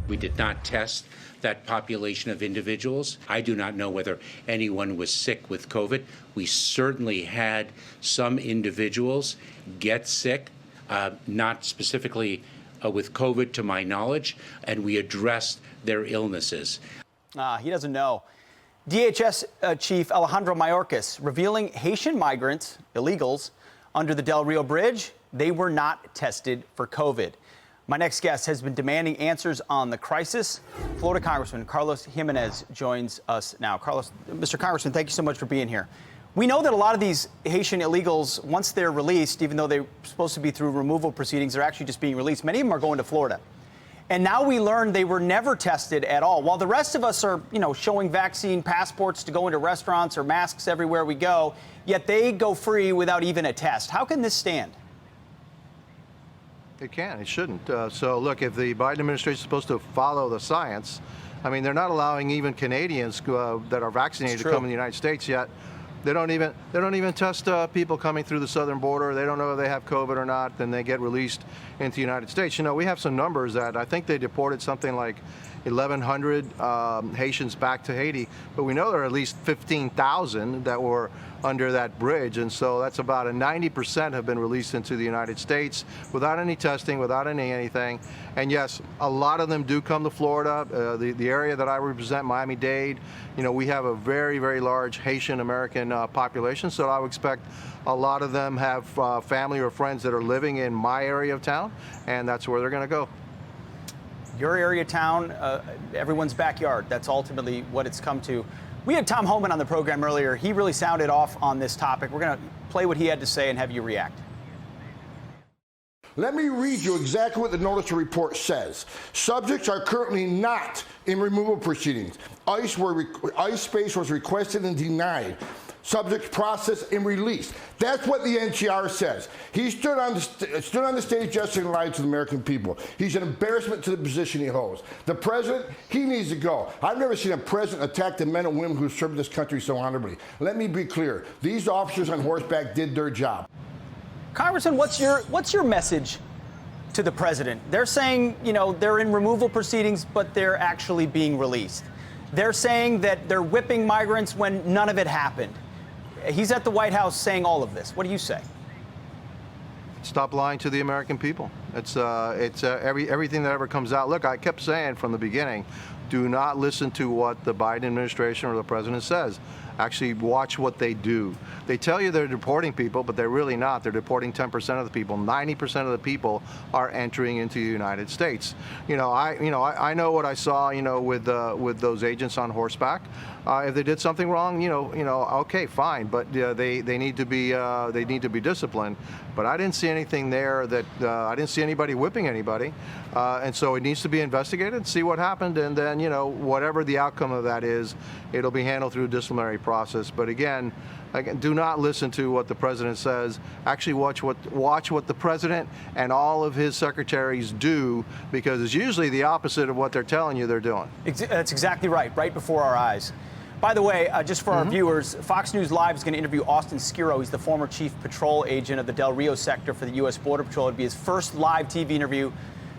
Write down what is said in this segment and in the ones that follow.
We did not test that population of individuals. I do not know whether anyone was sick with COVID. We certainly had some individuals get sick, not specifically with COVID to my knowledge, and we addressed their illnesses. He doesn't know. DHS Chief Alejandro Mayorkas revealing Haitian migrants, illegals, under the Del Rio Bridge, they were not tested for COVID. My next guest has been demanding answers on the crisis. Florida Congressman Carlos Gimenez joins us now. Mr. Congressman, thank you so much for being here. We know that a lot of these Haitian illegals, once they're released, even though they're supposed to be through removal proceedings, they're actually just being released. Many of them are going to Florida. And now we learn they were never tested at all. While the rest of us are, showing vaccine passports to go into restaurants or masks everywhere we go, yet they go free without even a test. How can this stand? It can. It shouldn't. So, look, if the Biden administration is supposed to follow the science, I mean, they're not allowing even Canadians that are vaccinated to come in the United States yet. They don't even test people coming through the southern border. They don't know if they have COVID or not. Then they get released into the United States. We have some numbers that I think they deported something like 1,100 Haitians back to Haiti, but we know there are at least 15,000 that were under that bridge, and so that's about 90% have been released into the United States without any testing, without anything. And yes, a lot of them do come to Florida. The area that I represent, Miami-Dade, we have a very, very large Haitian American population, so I would expect a lot of them have family or friends that are living in my area of town, and that's where they're going to go. Your area of town, everyone's backyard. That's ultimately what it's come to. We had Tom Homan on the program earlier. He really sounded off on this topic. We're going to play what he had to say and have you react. Let me read you exactly what the notice of report says. Subjects are currently not in removal proceedings. ICE space was requested and denied. Subjects processed and released. That's what the NCR says. He stood on the stage yesterday and lied to the American people. He's an embarrassment to the position he holds. The president, he needs to go. I've never seen a president attack the men and women who served this country so honorably. Let me be clear. These officers on horseback did their job. Congressman, what's your message to the president? They're saying, they're in removal proceedings, but they're actually being released. They're saying that they're whipping migrants when none of it happened. He's at the White House saying all of this. What do you say? Stop lying to the American people. It's everything that ever comes out. Look, I kept saying from the beginning, do not listen to what the Biden administration or the president says. Actually watch what they do. They tell you they're deporting people, but they're really not. They're deporting 10% of the people. 90% of the people are entering into the United States. I know what I saw, with those agents on horseback. If they did something wrong, okay, fine, but they need to be disciplined. But I didn't see anything there that I didn't see anybody whipping anybody, and so it needs to be investigated, see what happened, and then whatever the outcome of that is, it'll be handled through a disciplinary process. But again, do not listen to what the president says. Actually, watch what the president and all of his secretaries do, because it's usually the opposite of what they're telling you they're doing. That's exactly right before our eyes. By the way, just for our viewers, Fox News Live is going to interview Austin Skiro. He's the former chief patrol agent of the Del Rio sector for the U.S. Border Patrol. It'll be his first live TV interview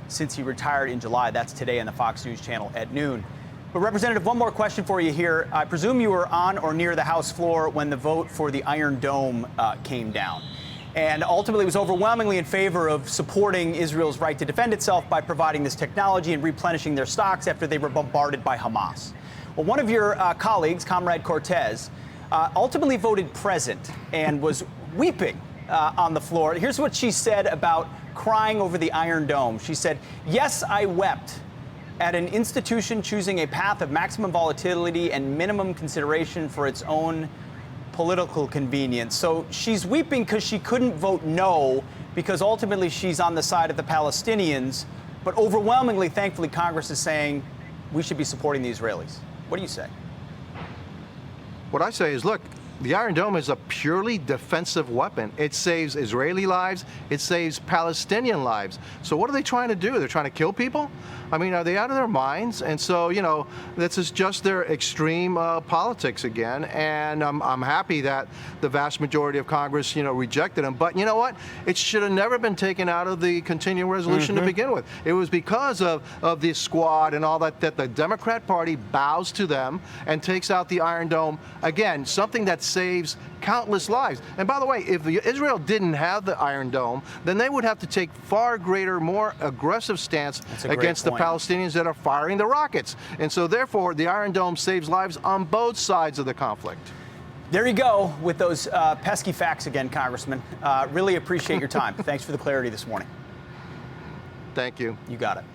since he retired in July. That's today on the Fox News channel at noon. But Representative, one more question for you here. I presume you were on or near the House floor when the vote for the Iron Dome came down. And ultimately was overwhelmingly in favor of supporting Israel's right to defend itself by providing this technology and replenishing their stocks after they were bombarded by Hamas. Well, one of your colleagues, Comrade Cortez, ultimately voted present and was weeping on the floor. Here's what she said about crying over the Iron Dome. She said, "Yes, I wept at an institution choosing a path of maximum volatility and minimum consideration for its own political convenience." So she's weeping because she couldn't vote no, because ultimately she's on the side of the Palestinians. But overwhelmingly, thankfully, Congress is saying we should be supporting the Israelis. What do you say? What I say is, look, The Iron Dome is a purely defensive weapon. It saves Israeli lives. It saves Palestinian lives. So what are they trying to do? They're trying to kill people? I mean, are they out of their minds? And so, you know, this is just their extreme politics again. And I'm happy that the vast majority of Congress, you know, rejected them. But you know what? It should have never been taken out of the continuing resolution to begin with. It was because of the squad and all that the Democrat Party bows to them and takes out the Iron Dome. Again, something that saves countless lives. And by the way, if Israel didn't have the Iron Dome, then they would have to take far greater, more aggressive stance against the Palestinians that are firing the rockets. And so therefore, the Iron Dome saves lives on both sides of the conflict. There you go with those pesky facts again, Congressman. Really appreciate your time. Thanks for the clarity this morning. Thank you. You got it.